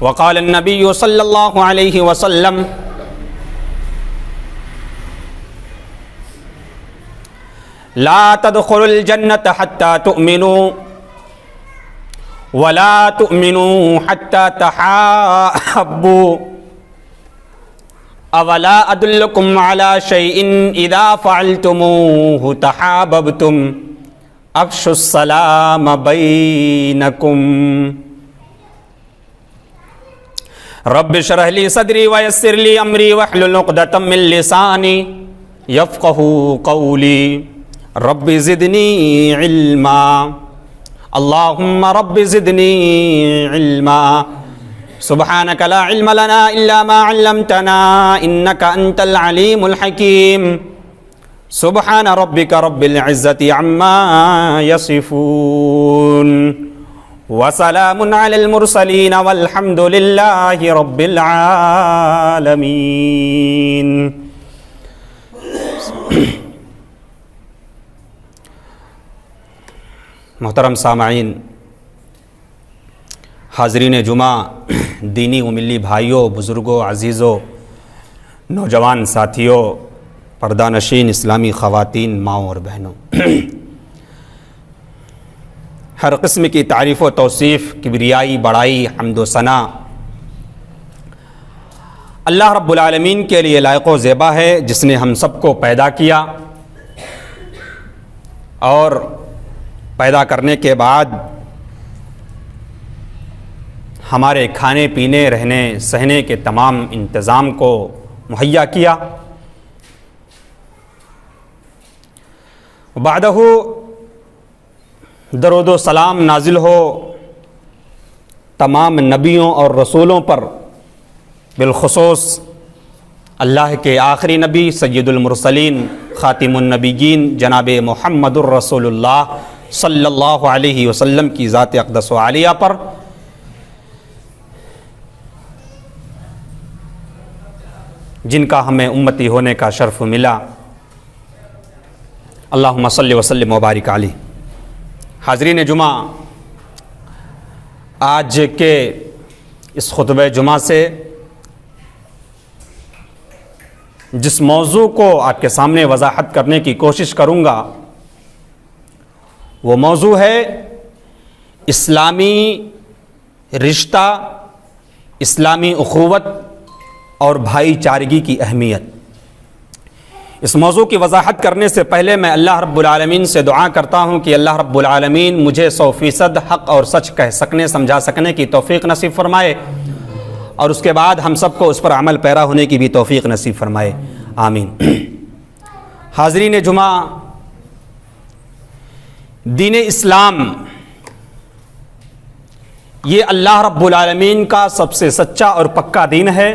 وقال النبی صلی اللہ علیہ وسلم لا تدخلوا الجنة حتى تؤمنوا ولا تؤمنوا حتى تحابوا اولا ادلکم علی شیء اذا فعلتموه تحاببتم افشوا السلام بینکم رب اشرح لی صدری ویسر لی امری واحلل عقدۃ من لسانی یفقهوا قولی رب زدنی علما اللہم رب زدنی علما سبحانک لا علم لنا الا ما علمتنا انک انت العلیم الحکیم سبحان ربک رب العزت عما یصفون وسلام علی المرسلین والحمد للہ رب العالمین۔ محترم سامعین، حاضرین جمعہ، دینی و ملی بھائیوں، بزرگوں، عزیزوں، نوجوان ساتھیوں، پردہ نشین اسلامی خواتین، ماؤں اور بہنوں، ہر قسم کی تعریف و توصیف، کبریائی، بڑائی، حمد و ثنا اللہ رب العالمین کے لیے لائق و زیبا ہے، جس نے ہم سب کو پیدا کیا اور پیدا کرنے کے بعد ہمارے کھانے پینے، رہنے سہنے کے تمام انتظام کو مہیا کیا۔ بعدہ درود و سلام نازل ہو تمام نبیوں اور رسولوں پر، بالخصوص اللہ کے آخری نبی سید المرسلین خاتم النبیین جناب محمد الرسول اللہ صلی اللہ علیہ وسلم کی ذات اقدس و عالیہ پر، جن کا ہمیں امتی ہونے کا شرف ملا۔ اللہم صلی وسلم وبارک علیہ۔ حاضرین جمعہ، آج کے اس خطبہ جمعہ سے جس موضوع کو آپ کے سامنے وضاحت کرنے کی کوشش کروں گا، وہ موضوع ہے اسلامی رشتہ، اسلامی اخوت اور بھائی چارگی کی اہمیت۔ اس موضوع کی وضاحت کرنے سے پہلے میں اللہ رب العالمین سے دعا کرتا ہوں کہ اللہ رب العالمین مجھے 100% حق اور سچ کہہ سکنے، سمجھا سکنے کی توفیق نصیب فرمائے، اور اس کے بعد ہم سب کو اس پر عمل پیرا ہونے کی بھی توفیق نصیب فرمائے، آمین۔ حاضرین جمعہ، دین اسلام یہ اللہ رب العالمین کا سب سے سچا اور پکا دین ہے،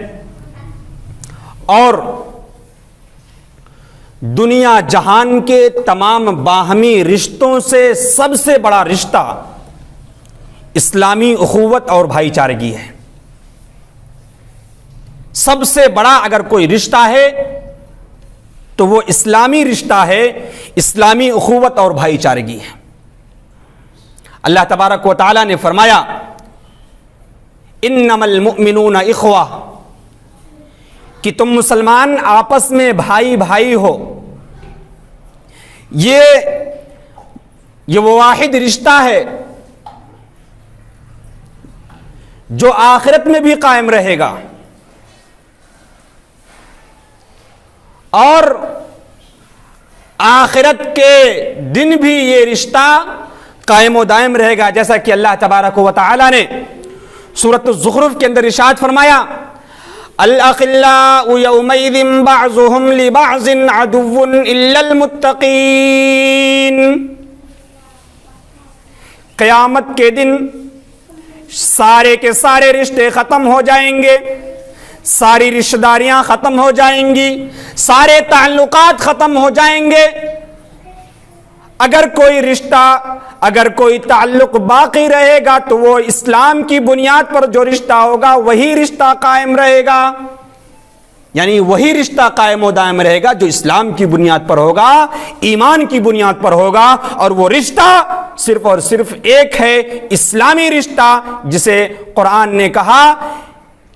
اور دنیا جہان کے تمام باہمی رشتوں سے سب سے بڑا رشتہ اسلامی اخوت اور بھائی چارگی ہے۔ سب سے بڑا اگر کوئی رشتہ ہے تو وہ اسلامی رشتہ ہے، اسلامی اخوت اور بھائی چارگی ہے۔ اللہ تبارک و تعالی نے فرمایا انما المؤمنون اخوہ، کہ تم مسلمان آپس میں بھائی بھائی ہو۔ یہ وہ واحد رشتہ ہے جو آخرت میں بھی قائم رہے گا، اور آخرت کے دن بھی یہ رشتہ قائم و دائم رہے گا، جیسا کہ اللہ تبارک و تعالی نے سورۃ الزخرف کے اندر ارشاد فرمایا الاخلاء یومئذ بعضهم لبعض عدو الا المتقین۔ قیامت کے دن سارے کے سارے رشتے ختم ہو جائیں گے، ساری رشتہ داریاں ختم ہو جائیں گی، سارے تعلقات ختم ہو جائیں گے۔ اگر کوئی رشتہ، اگر کوئی تعلق باقی رہے گا تو وہ اسلام کی بنیاد پر جو رشتہ ہوگا وہی رشتہ قائم رہے گا، یعنی وہی رشتہ قائم و دائم رہے گا جو اسلام کی بنیاد پر ہوگا، ایمان کی بنیاد پر ہوگا، اور وہ رشتہ صرف اور صرف ایک ہے، اسلامی رشتہ، جسے قرآن نے کہا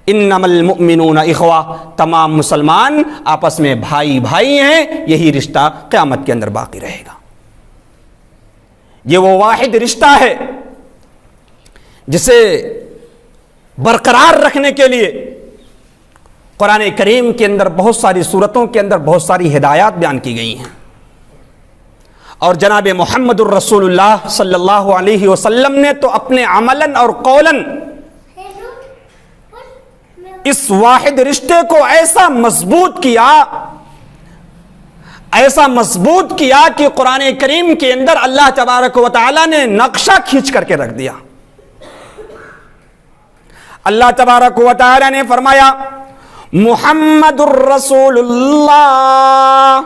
انما المؤمنون اخوہ، تمام مسلمان آپس میں بھائی بھائی ہیں، یہی رشتہ قیامت کے اندر باقی رہے گا۔ یہ وہ واحد رشتہ ہے جسے برقرار رکھنے کے لیے قرآن کریم کے اندر بہت ساری صورتوں کے اندر بہت ساری ہدایات بیان کی گئی ہیں، اور جناب محمد الرسول اللہ صلی اللہ علیہ وسلم نے تو اپنے عملاً اور قولاً اس واحد رشتے کو ایسا مضبوط کیا کہ قرآن کریم کے اندر اللہ تبارک و تعالی نے نقشہ کھینچ کر کے رکھ دیا۔ اللہ تبارک و تعالی نے فرمایا محمد الرسول اللہ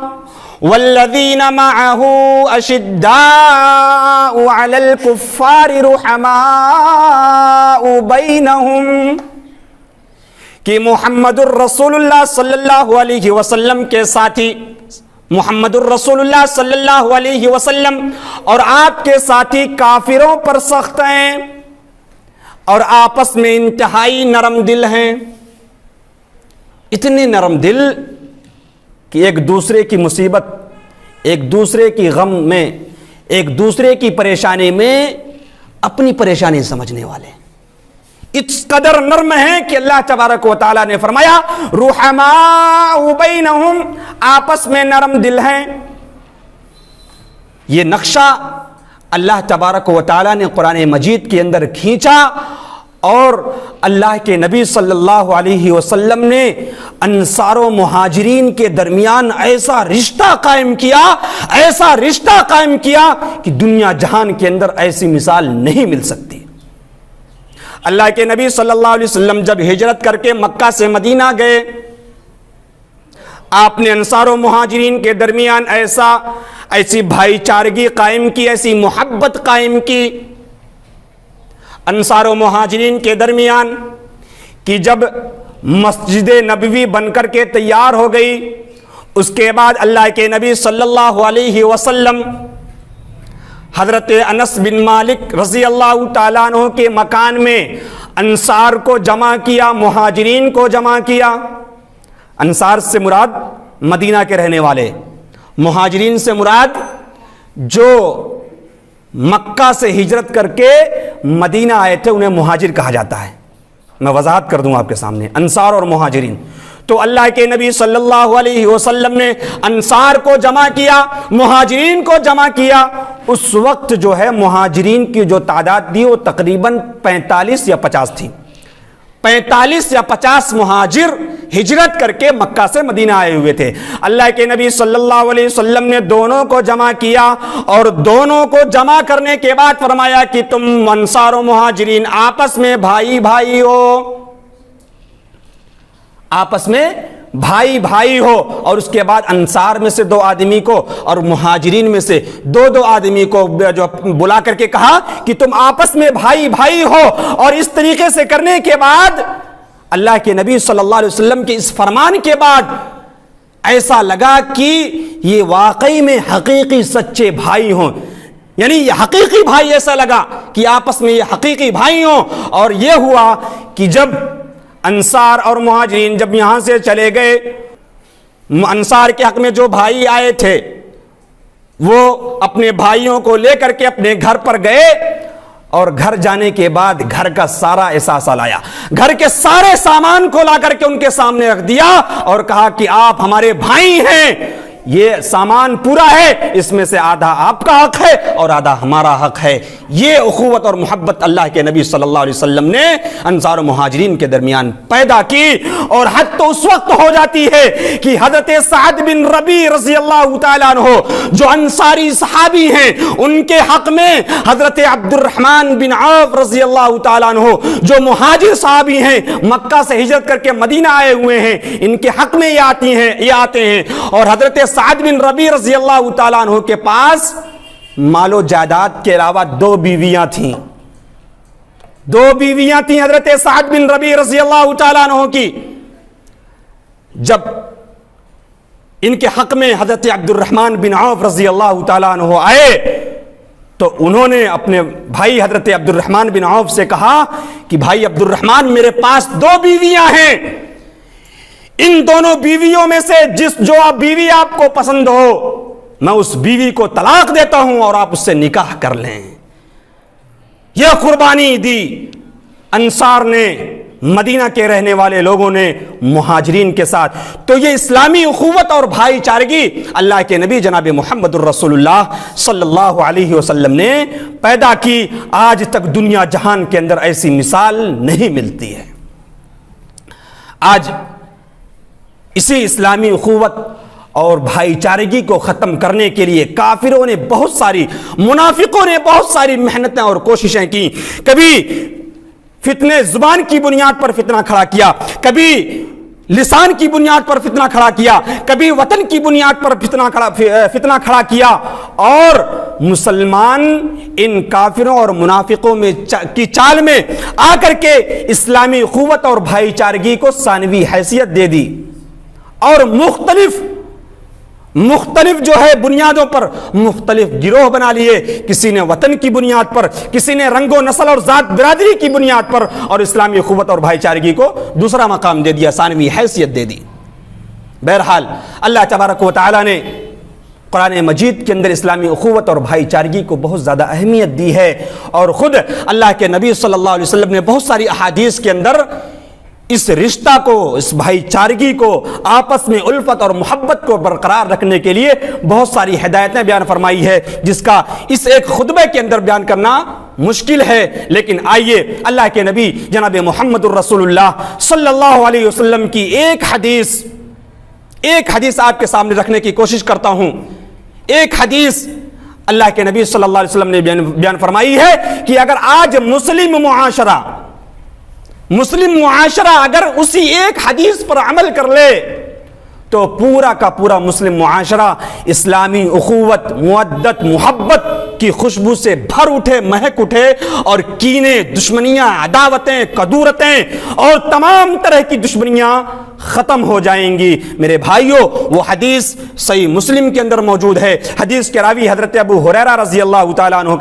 والذین معه اشداء علی الکفار رحماء بینہم، کہ محمد الرسول اللہ صلی اللہ علیہ وسلم کے ساتھی، محمد الرسول اللہ صلی اللہ علیہ وسلم اور آپ کے ساتھی کافروں پر سخت ہیں اور آپس میں انتہائی نرم دل ہیں، اتنے نرم دل کہ ایک دوسرے کی مصیبت، ایک دوسرے کی غم میں، ایک دوسرے کی پریشانی میں اپنی پریشانی سمجھنے والے، اس قدر نرم ہیں کہ اللہ تبارک و تعالیٰ نے فرمایا رحماء بینہم، آپس میں نرم دل ہیں۔ یہ نقشہ اللہ تبارک و تعالیٰ نے قرآن مجید کے اندر کھینچا، اور اللہ کے نبی صلی اللہ علیہ وسلم نے انصار و مہاجرین کے درمیان ایسا رشتہ قائم کیا کہ دنیا جہان کے اندر ایسی مثال نہیں مل سکتی۔ اللہ کے نبی صلی اللہ علیہ وسلم جب ہجرت کر کے مکہ سے مدینہ گئے، آپ نے انصار و مہاجرین کے درمیان ایسی بھائی چارگی قائم کی، ایسی محبت قائم کی انصار و مہاجرین کے درمیان کہ جب مسجد نبوی بن کر کے تیار ہو گئی، اس کے بعد اللہ کے نبی صلی اللہ علیہ وسلم حضرت انس بن مالک رضی اللہ تعالیٰ عنہ کے مکان میں انصار کو جمع کیا، مہاجرین کو جمع کیا۔ انصار سے مراد مدینہ کے رہنے والے، مہاجرین سے مراد جو مکہ سے ہجرت کر کے مدینہ آئے تھے، انہیں مہاجر کہا جاتا ہے۔ میں وضاحت کر دوں آپ کے سامنے، انصار اور مہاجرین۔ تو اللہ کے نبی صلی اللہ علیہ وسلم نے انصار کو جمع کیا، مہاجرین کو جمع کیا۔ اس وقت جو ہے مہاجرین کی جو تعداد تھی وہ تقریباً 45 یا 50 تھی، 45 یا 50 مہاجر ہجرت کر کے مکہ سے مدینہ آئے ہوئے تھے۔ اللہ کے نبی صلی اللہ علیہ وسلم نے دونوں کو جمع کیا، اور دونوں کو جمع کرنے کے بعد فرمایا کہ تم انصار و مہاجرین آپس میں بھائی بھائی ہو، آپس میں بھائی بھائی ہو۔ اور اس کے بعد انصار میں سے 2 آدمی کو اور مہاجرین میں سے 2 آدمی کو جو بلا کر کے کہا کہ تم آپس میں بھائی بھائی ہو۔ اور اس طریقے سے کرنے کے بعد اللہ کے نبی صلی اللہ علیہ وسلم کے اس فرمان کے بعد ایسا لگا کہ یہ واقعی میں حقیقی سچے بھائی ہوں، یعنی یہ حقیقی بھائی، ایسا لگا کہ آپس میں یہ حقیقی بھائی ہوں۔ اور یہ ہوا کہ جب انصار اور مہاجرین جب یہاں سے چلے گئے، انصار کے حق میں جو بھائی آئے تھے وہ اپنے بھائیوں کو لے کر کے اپنے گھر پر گئے، اور گھر جانے کے بعد گھر کا سارا احساسہ لایا، گھر کے سارے سامان کو لا کر کے ان کے سامنے رکھ دیا اور کہا کہ آپ ہمارے بھائی ہیں، یہ سامان پورا ہے، اس میں سے آدھا آپ کا حق ہے اور آدھا ہمارا حق ہے۔ یہ اخوت اور محبت اللہ کے نبی صلی اللہ علیہ وسلم نے انصار و مہاجرین کے درمیان پیدا کی۔ اور حد تو اس وقت ہو جاتی ہے کہ حضرت سعد بن ربیع رضی اللہ تعالیٰ عنہ جو انصاری صحابی ہیں، ان کے حق میں حضرت عبد الرحمن بن عوف رضی اللہ تعالیٰ عنہ جو مہاجر صحابی ہیں، مکہ سے ہجرت کر کے مدینہ آئے ہوئے ہیں، ان کے حق میں یہ آتے ہیں۔ اور حضرت سعد بن ربیع رضی اللہ تعالیٰ عنہ کے پاس مال و جائیداد کے علاوہ 2 بیویاں تھیں، 2 بیویاں تھیں حضرت سعد بن ربیع رضی اللہ تعالیٰ عنہ کی۔ جب ان کے حق میں حضرت عبد الرحمن بن عوف رضی اللہ تعالیٰ عنہ آئے تو انہوں نے اپنے بھائی حضرت عبد الرحمن بن عوف سے کہا کہ بھائی عبد الرحمن، میرے پاس 2 بیویاں ہیں، ان دونوں بیویوں میں سے جو بیوی آپ کو پسند ہو میں اس بیوی کو طلاق دیتا ہوں اور آپ اس سے نکاح کر لیں۔ یہ قربانی دی انصار نے، مدینہ کے رہنے والے لوگوں نے مہاجرین کے ساتھ۔ تو یہ اسلامی اخوت اور بھائی چارگی اللہ کے نبی جناب محمد الرسول اللہ صلی اللہ علیہ وسلم نے پیدا کی۔ آج تک دنیا جہان کے اندر ایسی مثال نہیں ملتی ہے۔ آج اسی اسلامی اخوت اور بھائی چارگی کو ختم کرنے کے لیے کافروں نے منافقوں نے بہت ساری محنتیں اور کوششیں کی۔ کبھی فتنے زبان کی بنیاد پر فتنہ کھڑا کیا، کبھی لسان کی بنیاد پر فتنہ کھڑا کیا، کبھی وطن کی بنیاد پر فتنہ کھڑا کیا، اور مسلمان ان کافروں اور منافقوں کی چال میں آ کر کے اسلامی اخوت اور بھائی چارگی کو ثانوی حیثیت دے دی، اور مختلف جو ہے بنیادوں پر مختلف گروہ بنا لیے۔ کسی نے وطن کی بنیاد پر، کسی نے رنگ و نسل اور ذات برادری کی بنیاد پر، اور اسلامی اخوت اور بھائی چارگی کو دوسرا مقام دے دیا، ثانوی حیثیت دے دی۔ بہرحال اللہ تبارک و تعالی نے قرآن مجید کے اندر اسلامی اخوت اور بھائی چارگی کو بہت زیادہ اہمیت دی ہے، اور خود اللہ کے نبی صلی اللہ علیہ وسلم نے بہت ساری احادیث کے اندر اس رشتہ کو، اس بھائی چارگی کو، آپس میں الفت اور محبت کو برقرار رکھنے کے لیے بہت ساری ہدایتیں بیان فرمائی ہے، جس کا اس ایک خطبے کے اندر بیان کرنا مشکل ہے۔ لیکن آئیے اللہ کے نبی جناب محمد الرسول اللہ صلی اللہ علیہ وسلم کی ایک حدیث آپ کے سامنے رکھنے کی کوشش کرتا ہوں۔ ایک حدیث اللہ کے نبی صلی اللہ علیہ وسلم نے بیان فرمائی ہے کہ اگر آج مسلم معاشرہ اگر اسی ایک حدیث پر عمل کر لے تو پورا کا پورا مسلم معاشرہ اسلامی اخوت، مودت، محبت کی خوشبو سے بھر اٹھے، مہک اٹھے، اور کینے، دشمنیاں، عداوتیں، کدورتیں اور تمام طرح کی دشمنیاں ختم ہو جائیں گی۔ میرے بھائیوں، وہ حدیث صحیح مسلم کے اندر موجود ہے۔ حدیث کے راوی حضرت ابو ہریرہ رضی اللہ تعالیٰ عنہ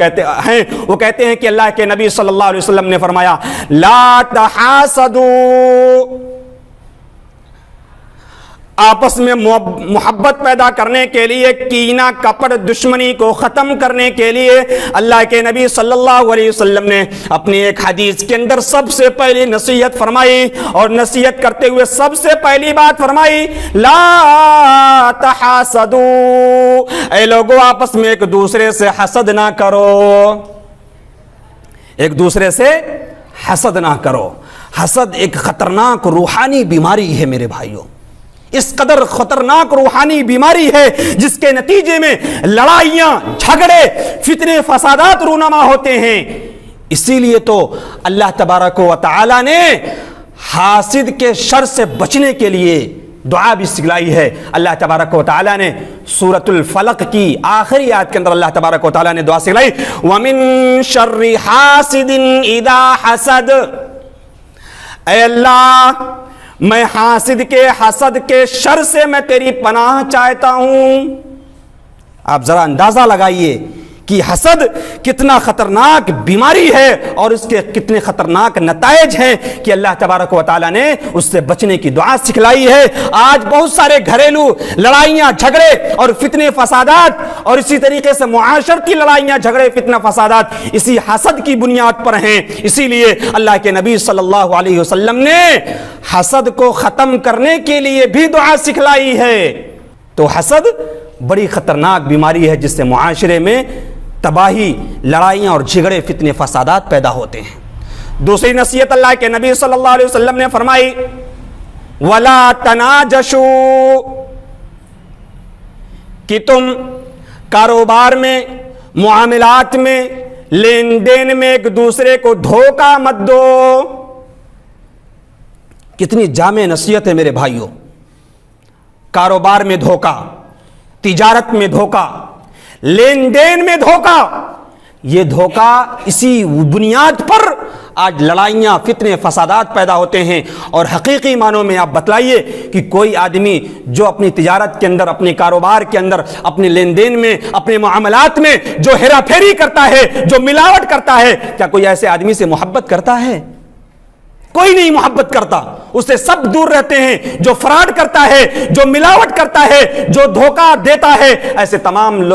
کہتے ہیں کہ اللہ کے نبی صلی اللہ علیہ وسلم نے فرمایا، لا تحاسدوا، آپس میں محبت پیدا کرنے کے لیے، کینہ کپٹ دشمنی کو ختم کرنے کے لیے اللہ کے نبی صلی اللہ علیہ وسلم نے اپنی ایک حدیث کے اندر سب سے پہلی نصیحت فرمائی، اور نصیحت کرتے ہوئے سب سے پہلی بات فرمائی، لا تحاسدوا، اے لوگوں آپس میں ایک دوسرے سے حسد نہ کرو، ایک دوسرے سے حسد نہ کرو۔ حسد ایک خطرناک روحانی بیماری ہے میرے بھائیوں، اس قدر خطرناک روحانی بیماری ہے جس کے نتیجے میں لڑائیاں، جھگڑے، فتنے، فسادات رونما ہوتے ہیں۔ اسی لیے تو اللہ تبارک و تعالی نے حاسد کے شر سے بچنے کے لیے دعا بھی سکھلائی ہے۔ اللہ تبارک و تعالی نے سورۃ الفلق کی آخری آیت کے اندر اللہ تبارک و تعالی نے دعا سکھلائی، وَمِن شَرِّ حَاسِدٍ إِذَا حَسَدَ، اے اللہ میں حاسد کے حسد کے شر سے میں تیری پناہ چاہتا ہوں۔ آپ ذرا اندازہ لگائیے کہ حسد کتنا خطرناک بیماری ہے اور اس کے کتنے خطرناک نتائج ہیں کہ اللہ تبارک و تعالیٰ نے اس سے بچنے کی دعا سکھلائی ہے۔ آج بہت سارے گھریلو لڑائیاں، جھگڑے اور فتنے فسادات، اور اسی طریقے سے معاشرتی لڑائیاں، جھگڑے، فتنہ فسادات اسی حسد کی بنیاد پر ہیں۔ اسی لیے اللہ کے نبی صلی اللہ علیہ وسلم نے حسد کو ختم کرنے کے لیے بھی دعا سکھلائی ہے۔ تو حسد بڑی خطرناک بیماری ہے جس سے معاشرے میں تباہی، لڑائیاں اور جھگڑے، فتنے فسادات پیدا ہوتے ہیں۔ دوسری نصیحت اللہ کے نبی صلی اللہ علیہ وسلم نے فرمائی، وَلَا تَنَاجَشُوا، کہ تم کاروبار میں، معاملات میں، لین دین میں ایک دوسرے کو دھوکہ مت دو۔ کتنی جامع نصیحت ہے میرے بھائیوں۔ کاروبار میں دھوکہ، تجارت میں دھوکہ، لین دین میں دھوکہ، یہ دھوکہ اسی بنیاد پر آج لڑائیاں، فتنے، فسادات پیدا ہوتے ہیں، اور حقیقی معنوں میں آپ بتلائیے کہ کوئی آدمی جو اپنی تجارت کے اندر، اپنے کاروبار کے اندر، اپنے لین دین میں، اپنے معاملات میں جو ہیرا پھیری کرتا ہے، جو ملاوٹ کرتا ہے، کیا کوئی ایسے آدمی سے محبت کرتا ہے؟ کوئی نہیں محبت کرتا، اس سے سب دور رہتے ہیں۔ جو فراڈ کرتا ہے، جو ملاوٹ کرتا ہے، جو دھوکہ دیتا ہے،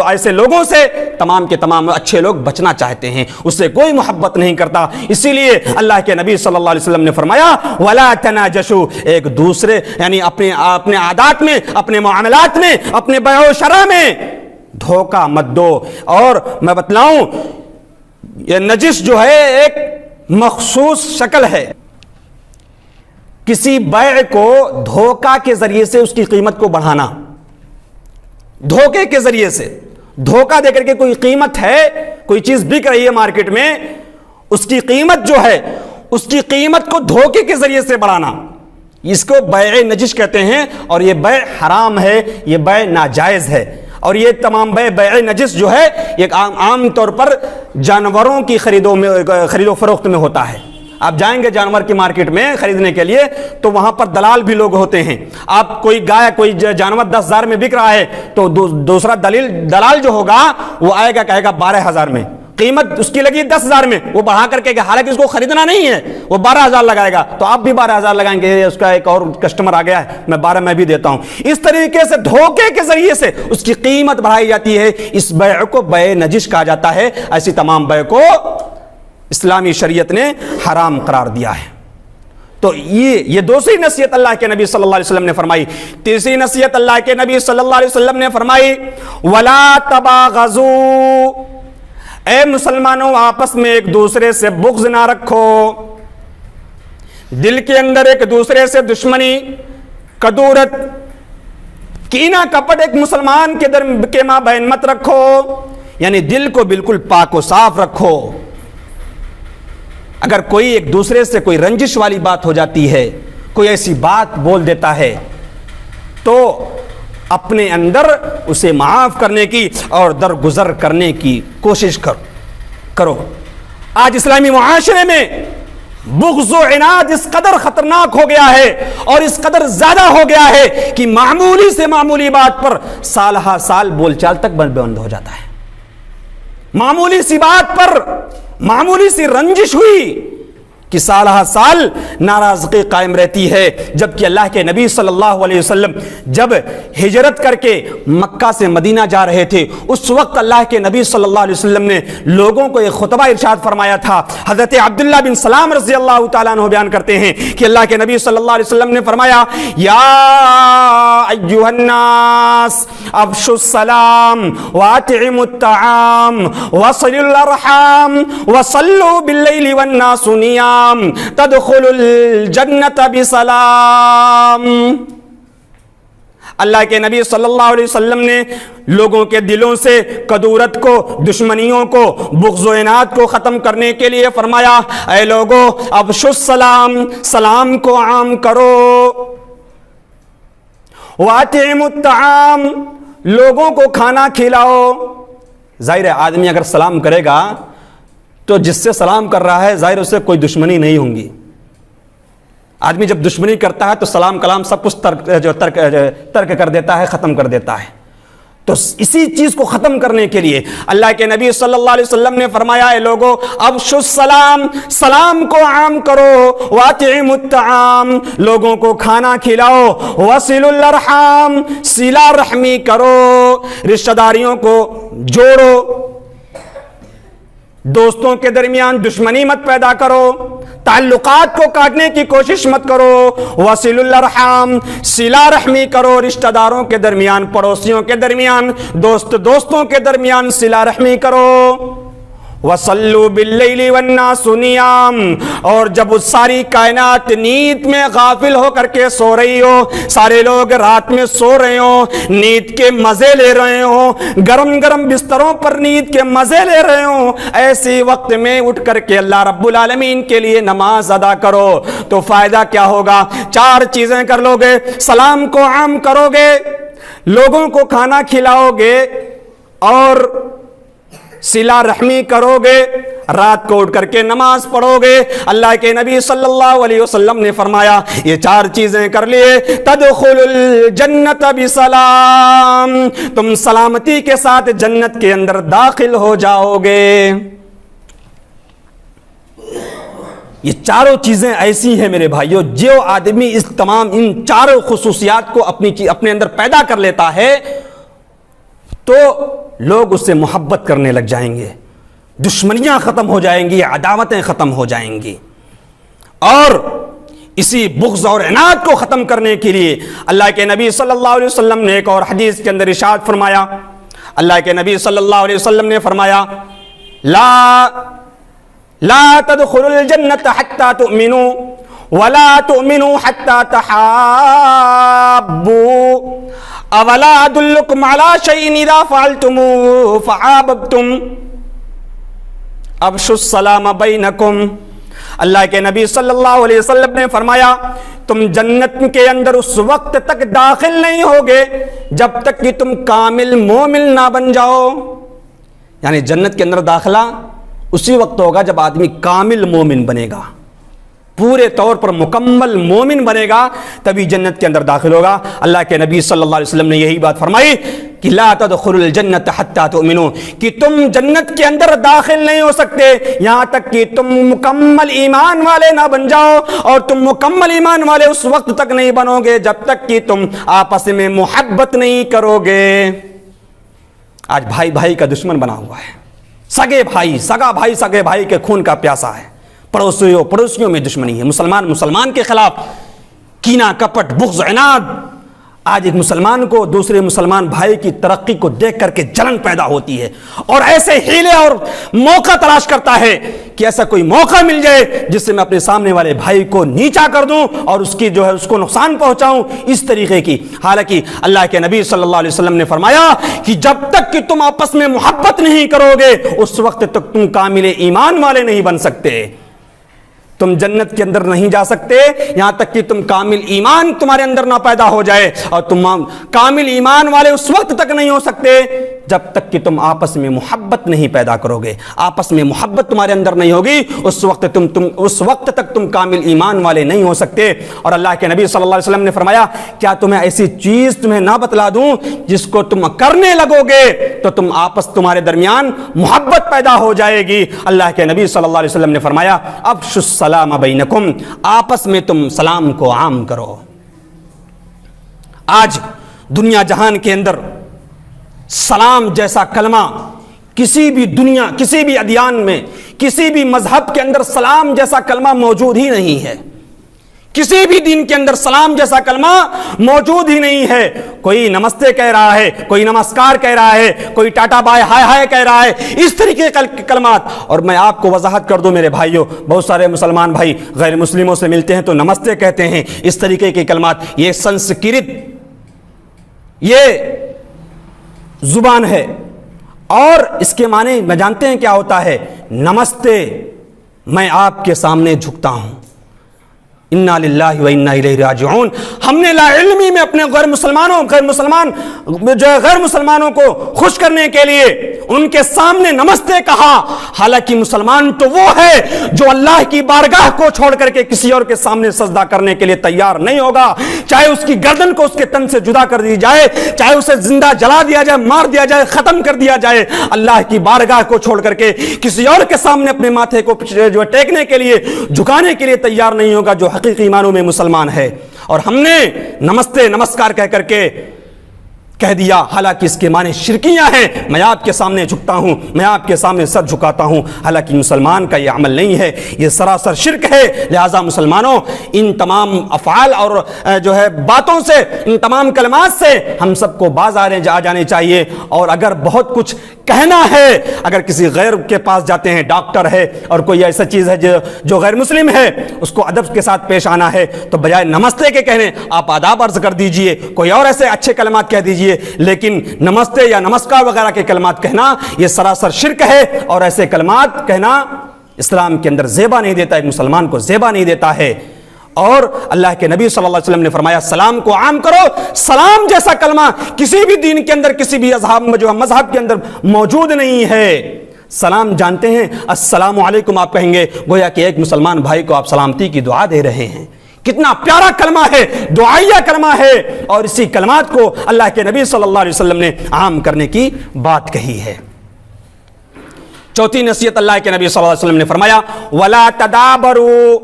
ایسے لوگوں سے تمام کے تمام اچھے لوگ بچنا چاہتے ہیں، اس سے کوئی محبت نہیں کرتا۔ اسی لیے اللہ کے نبی صلی اللہ علیہ وسلم نے فرمایا وَلَا تَنَاجَشُوا، ایک دوسرے یعنی اپنے عادات میں، اپنے معاملات میں، اپنے بیع و شرع میں دھوکہ مت دو۔ اور میں بتلاؤں، یہ نجش جو ہے ایک مخصوص شکل ہے، کسی بیع کو دھوکہ کے ذریعے سے اس کی قیمت کو بڑھانا، دھوکے کے ذریعے سے دھوکہ دے کر کے کوئی قیمت ہے، کوئی چیز بک رہی ہے مارکیٹ میں، اس کی قیمت جو ہے، اس کی قیمت کو دھوکے کے ذریعے سے بڑھانا، اس کو بیع نجش کہتے ہیں، اور یہ بیع حرام ہے، یہ بیع ناجائز ہے۔ اور یہ تمام بیع نجس جو ہے یہ عام طور پر جانوروں کی خرید و فروخت میں ہوتا ہے۔ آپ جائیں گے جانور کی مارکیٹ میں خریدنے کے لیے تو وہاں پر دلال بھی لوگ ہوتے ہیں۔ آپ کوئی گائے، کوئی جانور 10,000 میں بک رہا ہے تو دوسرا دلال جو ہوگا وہ آئے گا کہے گا 12,000 میں، قیمت اس کی لگی 10,000 میں، وہ بڑھا کر کے، حالانکہ اس کو خریدنا نہیں ہے، وہ 12,000 لگائے گا، تو آپ بھی 12,000 لگائیں گے، اس کا ایک اور کسٹمر آ گیا ہے، میں 12 میں بھی دیتا ہوں۔ اس طریقے سے دھوکے کے ذریعے سے اس کی قیمت بڑھائی جاتی ہے، اس بیع کو بیع نجش کہا جاتا ہے۔ ایسی تمام بیع کو اسلامی شریعت نے حرام قرار دیا ہے۔ تو یہ دوسری نصیحت اللہ کے نبی صلی اللہ علیہ وسلم نے فرمائی۔ تیسری نصیحت اللہ کے نبی صلی اللہ علیہ وسلم نے فرمائی وَلَا تَبَاغَضُوا، اے مسلمانوں آپس میں ایک دوسرے سے بغض نہ رکھو، دل کے اندر ایک دوسرے سے دشمنی، کدورت، کینہ کپٹ ایک مسلمان کے مابین مت رکھو، یعنی دل کو بالکل پاک و صاف رکھو۔ اگر کوئی ایک دوسرے سے کوئی رنجش والی بات ہو جاتی ہے، کوئی ایسی بات بول دیتا ہے تو اپنے اندر اسے معاف کرنے کی اور درگزر کرنے کی کوشش کرو۔ آج اسلامی معاشرے میں بغض و عناد اس قدر خطرناک ہو گیا ہے اور اس قدر زیادہ ہو گیا ہے کہ معمولی سے معمولی بات پر سال ہا سال بول چال تک بند ہو جاتا ہے۔ معمولی سی بات پر معمولی سی رنجش ہوئی کہ سال ہا سال ناراضگی قائم رہتی ہے، جبکہ اللہ کے نبی صلی اللہ علیہ وسلم جب ہجرت کر کے مکہ سے مدینہ جا رہے تھے، اس وقت اللہ کے نبی صلی اللہ علیہ وسلم نے لوگوں کو ایک خطبہ ارشاد فرمایا تھا۔ حضرت عبداللہ بن سلام رضی اللہ تعالیٰ عنہ بیان کرتے ہیں کہ اللہ کے نبی صلی اللہ علیہ وسلم نے فرمایا یا ایھا الناس افشوا السلام واطعموا الطعام وصلوا الارحام وصلوا باللیل والناس نیام تدخل الجنت بسلام۔ اللہ کے نبی صلی اللہ علیہ وسلم نے لوگوں کے دلوں سے کدورت کو، دشمنیوں کو، بغض و عناد کو ختم کرنے کے لیے فرمایا اے لوگو افشوا السلام، سلام کو عام کرو، واطعموا الطعام، لوگوں کو کھانا کھلاؤ۔ ظاہر ہے آدمی اگر سلام کرے گا تو جس سے سلام کر رہا ہے ظاہر اس سے کوئی دشمنی نہیں ہوں گی۔ آدمی جب دشمنی کرتا ہے تو سلام کلام سب کچھ ترک کر دیتا ہے، ختم کر دیتا ہے۔ تو اسی چیز کو ختم کرنے کے لیے اللہ کے نبی صلی اللہ علیہ وسلم نے فرمایا اے لوگو افشوا السلام، سلام کو عام کرو، واطعموا الطعام، لوگوں کو کھانا کھلاؤ، وصلوا الارحام، صلہ رحمی کرو، رشتہ داریوں کو جوڑو، دوستوں کے درمیان دشمنی مت پیدا کرو، تعلقات کو کاٹنے کی کوشش مت کرو، وصلوا الارحام، صلہ رحمی کرو، رشتہ داروں کے درمیان، پڑوسیوں کے درمیان، دوستوں کے درمیان صلہ رحمی کرو، وصلوا باللیل والناس نیام، اور جب اس ساری کائنات نیند میں غافل ہو کر کے سو رہی ہو، سارے لوگ رات میں سو رہے ہوں، نیند کے مزے لے رہے ہوں، گرم گرم بستروں پر نیند کے مزے لے رہے ہوں، ایسی وقت میں اٹھ کر کے اللہ رب العالمین کے لیے نماز ادا کرو تو فائدہ کیا ہوگا؟ 4 چیزیں کر لو گے، سلام کو عام کرو گے، لوگوں کو کھانا کھلاؤ گے، اور صلہ رحمی کرو گے، رات کو اٹھ کر کے نماز پڑھو گے، اللہ کے نبی صلی اللہ علیہ وسلم نے فرمایا یہ 4 چیزیں کر لیے تدخل الجنت بسلام، تم سلامتی کے ساتھ جنت کے اندر داخل ہو جاؤ گے۔ یہ 4 چیزیں ایسی ہیں میرے بھائیوں، جو آدمی اس تمام ان 4 خصوصیات کو اپنے اندر پیدا کر لیتا ہے تو لوگ اس سے محبت کرنے لگ جائیں گے، دشمنیاں ختم ہو جائیں گی، عداوتیں ختم ہو جائیں گی۔ اور اسی بغض اور عناد کو ختم کرنے کے لیے اللہ کے نبی صلی اللہ علیہ وسلم نے ایک اور حدیث کے اندر ارشاد فرمایا، اللہ کے نبی صلی اللہ علیہ وسلم نے فرمایا لا تدخلوا الجنة حتى تؤمنوا ولا تؤمنوا حتى تحابوا اولا ادلكم على شيء اذا فعلتموه فحاببتم افشوا السلام بينكم۔ اللہ کے نبی صلی اللہ علیہ وسلم نے فرمایا تم جنت کے اندر اس وقت تک داخل نہیں ہوگے جب تک کہ تم کامل مومن نہ بن جاؤ، یعنی جنت کے اندر داخلہ اسی وقت ہوگا جب آدمی کامل مومن بنے گا، پورے طور پر مکمل مومن بنے گا، تبھی جنت کے اندر داخل ہوگا۔ اللہ کے نبی صلی اللہ علیہ وسلم نے یہی بات فرمائی کہ لا تدخلوا الجنت حتی تؤمنوا، کہ تم جنت کے اندر داخل نہیں ہو سکتے یہاں تک کہ تم مکمل ایمان والے نہ بن جاؤ، اور تم مکمل ایمان والے اس وقت تک نہیں بنو گے جب تک کہ تم آپس میں محبت نہیں کرو گے۔ آج بھائی بھائی کا دشمن بنا ہوا ہے، سگا بھائی کے خون کا پیاسا ہے، پڑوسیوں میں دشمنی ہے، مسلمان کے خلاف کینہ کپٹ بغض عناد۔ آج ایک مسلمان کو دوسرے مسلمان بھائی کی ترقی کو دیکھ کر کے جلن پیدا ہوتی ہے، اور ایسے ہیلے اور موقع تلاش کرتا ہے کہ ایسا کوئی موقع مل جائے جس سے میں اپنے سامنے والے بھائی کو نیچا کر دوں اور اس کو نقصان پہنچاؤں، اس طریقے کی۔ حالانکہ اللہ کے نبی صلی اللہ علیہ وسلم نے فرمایا کہ جب تک کہ تم آپس میں محبت نہیں کرو گے اس وقت تک تم کامل ایمان والے نہیں بن سکتے، تم جنت کے اندر نہیں جا سکتے یہاں تک کہ تم کامل ایمان تمہارے اندر نہ پیدا ہو جائے، اور تم کامل ایمان والے اس وقت تک نہیں ہو سکتے جب تک کہ تم آپس میں محبت نہیں پیدا کرو گے۔ آپس میں محبت تمہارے اندر نہیں ہوگی اس وقت تک تم کامل ایمان والے نہیں ہو سکتے۔ اور اللہ کے نبی صلی اللہ علیہ وسلم نے فرمایا کیا تمہیں ایسی چیز تمہیں نہ بتلا دوں جس کو تم کرنے لگو گے تو تمہارے درمیان محبت پیدا ہو جائے گی۔ اللہ کے نبی صلی اللہ علیہ وسلم نے فرمایا افشوا السلام بینکم، آپس میں تم سلام کو عام کرو۔ آج دنیا جہان کے اندر سلام جیسا کلمہ کسی بھی ادیان میں، کسی بھی مذہب کے اندر سلام جیسا کلمہ موجود ہی نہیں ہے، کسی بھی دین کے اندر سلام جیسا کلمہ موجود ہی نہیں ہے۔ کوئی نمستے کہہ رہا ہے، کوئی نمسکار کہہ رہا ہے، کوئی ٹاٹا بائے ہائے ہائے کہہ رہا ہے، اس طریقے کے کلمات۔ اور میں آپ کو وضاحت کر دوں میرے بھائیوں، بہت سارے مسلمان بھائی غیر مسلموں سے ملتے ہیں تو نمستے کہتے ہیں، اس طریقے کے کلمات۔ یہ سنسکرت یہ زبان ہے، اور اس کے معنی میں جانتے ہیں کیا ہوتا ہے؟ نمستے، میں آپ کے سامنے جھکتا ہوں، انا للہ و انا الیہ راجعون۔ ہم نے لا علمی میں اپنے غیر مسلمانوں کو خوش کرنے کے لیے ان کے سامنے نمستے کہا، حالانکہ مسلمان تو وہ ہے جو اللہ کی بارگاہ کو چھوڑ کر کے کسی اور کے سامنے سجدہ کرنے کے لیے تیار نہیں ہوگا، چاہے اس کی گردن کو اس کے تن سے جدا کر دی جائے، چاہے اسے زندہ جلا دیا جائے، مار دیا جائے، ختم کر دیا جائے، اللہ کی بارگاہ کو چھوڑ کر کے کسی اور کے سامنے اپنے ماتھے کو جو ٹیکنے کے لیے، جھکانے کے لیے تیار نہیں ہوگا جو حقیقی معنوں میں مسلمان ہے۔ اور ہم نے نمستے نمسکار کہہ کر کے کہہ دیا، حالانکہ اس کے معنی شرکیاں ہیں، میں آپ کے سامنے جھکتا ہوں، میں آپ کے سامنے سر جھکاتا ہوں، حالانکہ مسلمان کا یہ عمل نہیں ہے، یہ سراسر شرک ہے۔ لہٰذا مسلمانوں ان تمام افعال اور جو ہے باتوں سے، ان تمام کلمات سے ہم سب کو باز آ جانے چاہیے۔ اور اگر بہت کچھ کہنا ہے، اگر کسی غیر کے پاس جاتے ہیں، ڈاکٹر ہے اور کوئی ایسا چیز ہے جو غیر مسلم ہے، اس کو ادب کے ساتھ پیش آنا ہے تو بجائے نمستے کے کہنے آپ آداب عرض کر دیجئے، کوئی اور ایسے اچھے کلمات کہہ دیجئے، لیکن نمستے یا نمسکار وغیرہ کے کلمات کہنا یہ سراسر شرک ہے، اور ایسے کلمات کہنا اسلام کے اندر زیبا نہیں دیتا، ایک مسلمان کو زیبا نہیں دیتا ہے۔ اور اللہ کے نبی صلی اللہ علیہ وسلم نے فرمایا سلام کو عام کرو، سلام جیسا کلمہ کسی بھی دین کے اندر، کسی بھی مذہب کے اندر موجود نہیں ہے۔ سلام جانتے ہیں؟ السلام علیکم آپ کہیں گے، گویا کہ ایک مسلمان بھائی کو آپ سلامتی کی دعا دے رہے ہیں۔ کتنا پیارا کلمہ ہے، دعائیہ کلمہ ہے، اور اسی کلمات کو اللہ کے نبی صلی اللہ علیہ وسلم نے عام کرنے کی بات کہی ہے۔ چوتھی نصیحت اللہ کے نبی صلی اللہ علیہ وسلم نے فرمایا وَلَا تَدَابَرُوا،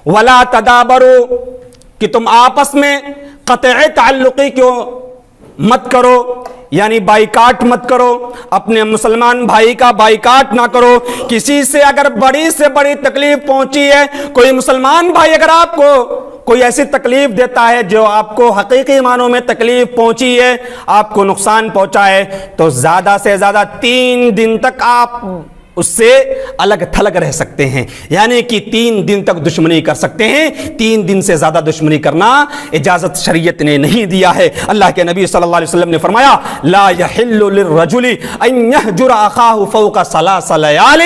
وَلَا تَدَابَرُوا، کہ تم آپس میں قطع تعلقی کیوں مت کرو، یعنی بائیکاٹ مت کرو، اپنے مسلمان بھائی کا بائیکاٹ نہ کرو۔ کسی سے اگر بڑی سے بڑی تکلیف پہنچی ہے، کوئی مسلمان بھائی اگر آپ کو کوئی ایسی تکلیف دیتا ہے جو آپ کو حقیقی معنوں میں تکلیف پہنچی ہے، آپ کو نقصان پہنچا ہے، تو زیادہ سے زیادہ 3 دن تک آپ اس سے الگ تھلگ رہ سکتے ہیں، یعنی کہ 3 دن تک دشمنی کر سکتے ہیں۔ 3 دن سے زیادہ دشمنی کرنا اجازت شریعت نے نہیں دیا ہے۔ اللہ کے نبی صلی اللہ علیہ وسلم نے فرمایا لا يحل للرجل ان يهجر اخاه فوق 3 ليال،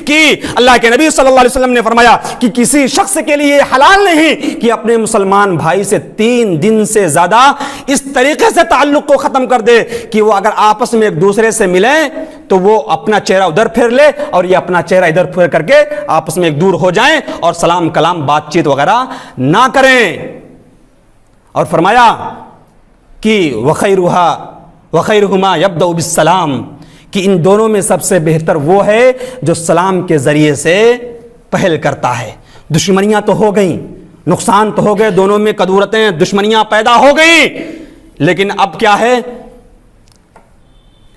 کہ اللہ کے نبی صلی اللہ علیہ وسلم نے فرمایا کہ کسی شخص کے لیے حلال نہیں کہ اپنے مسلمان بھائی سے 3 دن سے زیادہ اس طریقے سے تعلق کو ختم کر دے کہ وہ اگر آپس میں ایک دوسرے سے ملیں تو وہ اپنا چہرہ ادھر پھیر لے اور یہ اپنا چہرہ ادھر پھیر کر کے آپس میں ایک دور ہو جائیں اور سلام کلام بات چیت وغیرہ نہ کریں۔ اور فرمایا کہ وَخَيْرُهُمَا يَبْدَأُ بِالسَّلَامِ، کہ ان دونوں میں سب سے بہتر وہ ہے جو سلام کے ذریعے سے پہل کرتا ہے۔ دشمنیاں تو ہو گئیں، نقصان تو ہو گئے، دونوں میں کدورتیں دشمنیاں پیدا ہو گئیں، لیکن اب کیا ہے،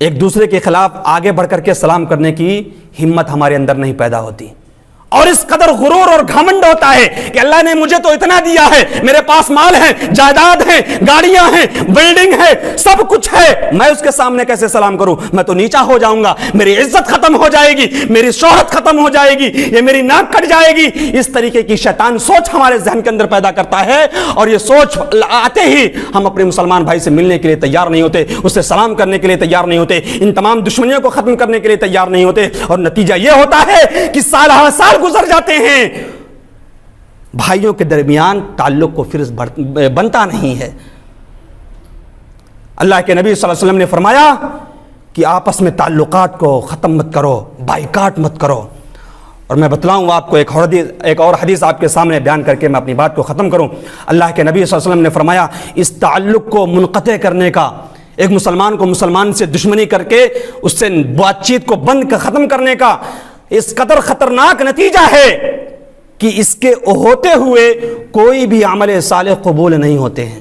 ایک دوسرے کے خلاف آگے بڑھ کر کے سلام کرنے کی ہمت ہمارے اندر نہیں پیدا ہوتی، اور اس قدر غرور اور گھمنڈ ہوتا ہے کہ اللہ نے مجھے تو اتنا دیا ہے، میرے پاس مال ہے، جائیداد ہے، گاڑیاں ہیں، بلڈنگ ہے، سب کچھ ہے، میں اس کے سامنے کیسے سلام کروں؟ میں تو نیچا ہو جاؤں گا، میری عزت ختم ہو جائے گی، میری شہرت ختم ہو جائے گی، یہ میری ناک کٹ جائے گی۔ اس طریقے کی شیطان سوچ ہمارے ذہن کے اندر پیدا کرتا ہے، اور یہ سوچ آتے ہی ہم اپنے مسلمان بھائی سے ملنے کے لیے تیار نہیں ہوتے، اس سے سلام کرنے کے لیے تیار نہیں ہوتے، ان تمام دشمنیوں کو ختم کرنے کے لیے تیار نہیں ہوتے، اور نتیجہ یہ ہوتا ہے کہ سال ہر سال گزر جاتے ہیں، بھائیوں کے درمیان تعلق کو پھر بنتا نہیں ہے۔ اللہ کے نبی صلی اللہ علیہ وسلم نے فرمایا کہ آپس میں تعلقات کو ختم مت کرو، بائیکاٹ مت کرو۔ اور میں بتلاؤں آپ کو ایک اور حدیث آپ کے سامنے بیان کر کے میں اپنی بات کو ختم کروں۔ اللہ کے نبی صلی اللہ علیہ وسلم نے فرمایا اس تعلق کو منقطع کرنے کا، ایک مسلمان کو مسلمان سے دشمنی کر کے اس سے بات چیت کو بند ختم کرنے کا اس قدر خطرناک نتیجہ ہے کہ اس کے ہوتے ہوئے کوئی بھی عمل صالح قبول نہیں ہوتے ہیں۔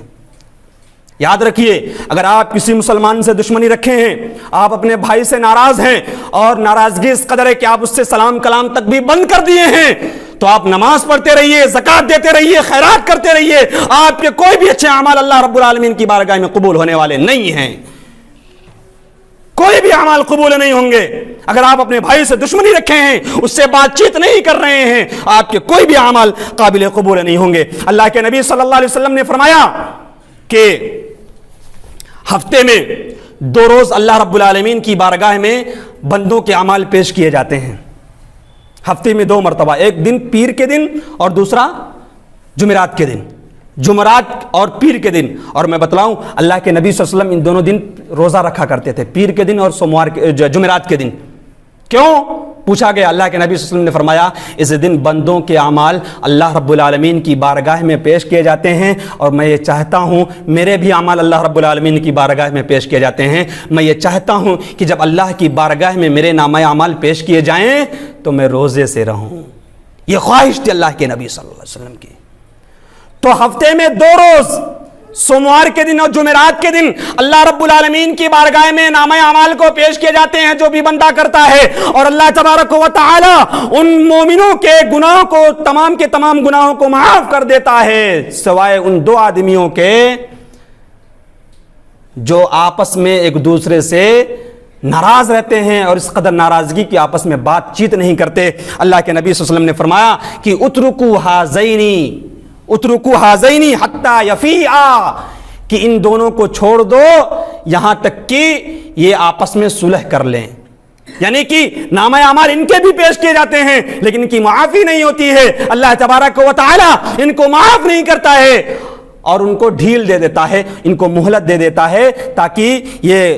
یاد رکھیے، اگر آپ کسی مسلمان سے دشمنی رکھے ہیں، آپ اپنے بھائی سے ناراض ہیں، اور ناراضگی اس قدر ہے کہ آپ اس سے سلام کلام تک بھی بند کر دیے ہیں، تو آپ نماز پڑھتے رہیے، زکوٰۃ دیتے رہیے، خیرات کرتے رہیے، آپ کے کوئی بھی اچھے اعمال اللہ رب العالمین کی بارگاہ میں قبول ہونے والے نہیں ہیں، کوئی بھی اعمال قبول نہیں ہوں گے۔ اگر آپ اپنے بھائی سے دشمنی رکھے ہیں، اس سے بات چیت نہیں کر رہے ہیں، آپ کے کوئی بھی اعمال قابل قبول نہیں ہوں گے۔ اللہ کے نبی صلی اللہ علیہ وسلم نے فرمایا کہ ہفتے میں 2 روز اللہ رب العالمین کی بارگاہ میں بندوں کے اعمال پیش کیے جاتے ہیں، ہفتے میں 2 مرتبہ، ایک دن پیر کے دن اور دوسرا جمعرات کے دن، جمعرات اور پیر کے دن۔ اور میں بتلاؤں اللہ کے نبی صلی اللہ علیہ وسلم ان دونوں دن روزہ رکھا کرتے تھے، پیر کے دن اور جمعرات کے دن۔ کیوں؟ پوچھا گیا، اللہ کے نبی صلی اللہ علیہ وسلم نے فرمایا اس دن بندوں کے اعمال اللہ رب العالمین کی بارگاہ میں پیش کیے جاتے ہیں، اور میں یہ چاہتا ہوں میرے بھی اعمال اللہ رب العالمین کی بارگاہ میں پیش کیے جاتے ہیں۔ میں یہ چاہتا ہوں کہ جب اللہ کی بارگاہ میں میرے نامہ اعمال پیش کیے جائیں تو میں روزے سے رہوں۔ یہ خواہش تھی اللہ کے نبی صلی اللہ علیہ وسلم کی۔ تو ہفتے میں 2 روز، سوموار کے دن اور جمعرات کے دن، اللہ رب العالمین کی بارگاہ میں نامہ اعمال کو پیش کیے جاتے ہیں جو بھی بندہ کرتا ہے، اور اللہ تبارک و تعالی ان مومنوں کے گناہوں کو، تمام کے تمام گناہوں کو معاف کر دیتا ہے، سوائے ان 2 آدمیوں کے جو آپس میں ایک دوسرے سے ناراض رہتے ہیں اور اس قدر ناراضگی کی آپس میں بات چیت نہیں کرتے۔ اللہ کے نبی صلی اللہ علیہ وسلم نے فرمایا کہ اترکو حازینی حتی یفیعا، کہ ان دونوں کو چھوڑ دو یہاں تک کہ یہ آپس میں صلح کر لیں، یعنی کہ نامہ اعمال ان کے بھی پیش کیے جاتے ہیں لیکن ان کی معافی نہیں ہوتی ہے، اللہ تبارک و تعالی ان کو معاف نہیں کرتا ہے اور ان کو ڈھیل دے دیتا ہے، ان کو مہلت دے دیتا ہے تاکہ یہ